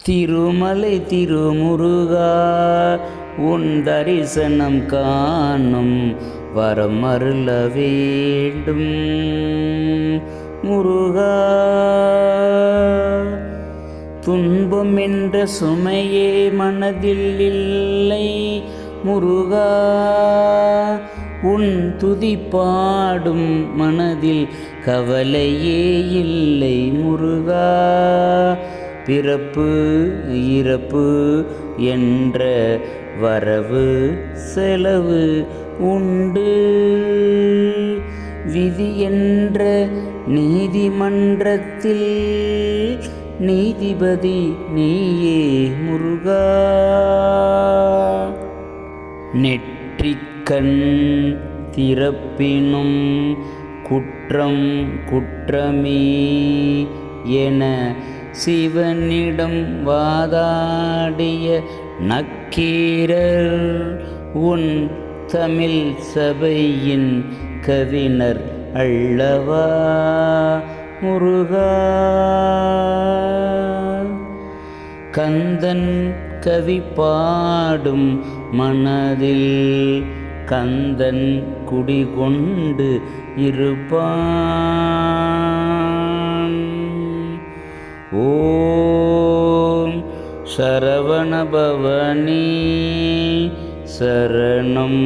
திருமலை திருமுருகா உன் தரிசனம் காணும் வரம் அருள வேண்டும் முருகா. துன்பம் என்ற சுமையே மனதில் இல்லை முருகா, உன் துதி பாடும் மனதில் கவலையே இல்லை முருகா. பிறப்பு இறப்பு என்ற வரவு செலவு உண்டு, விதி என்ற நீதிமன்றத்தில் நீதிபதி நீயே முருகா. நெற்றிக்கண் திறப்பினும் குற்றம் குற்றமே என சிவனிடம் வாதாடிய நக்கீரர் உன் தமிழ் சபையின் கவிஞர் அல்லவா முருகா. கந்தன் கவி பாடும் மனதில் கந்தன் குடிகொண்டு இருப்பான். ஓம் சரவணபவனே சரணம்.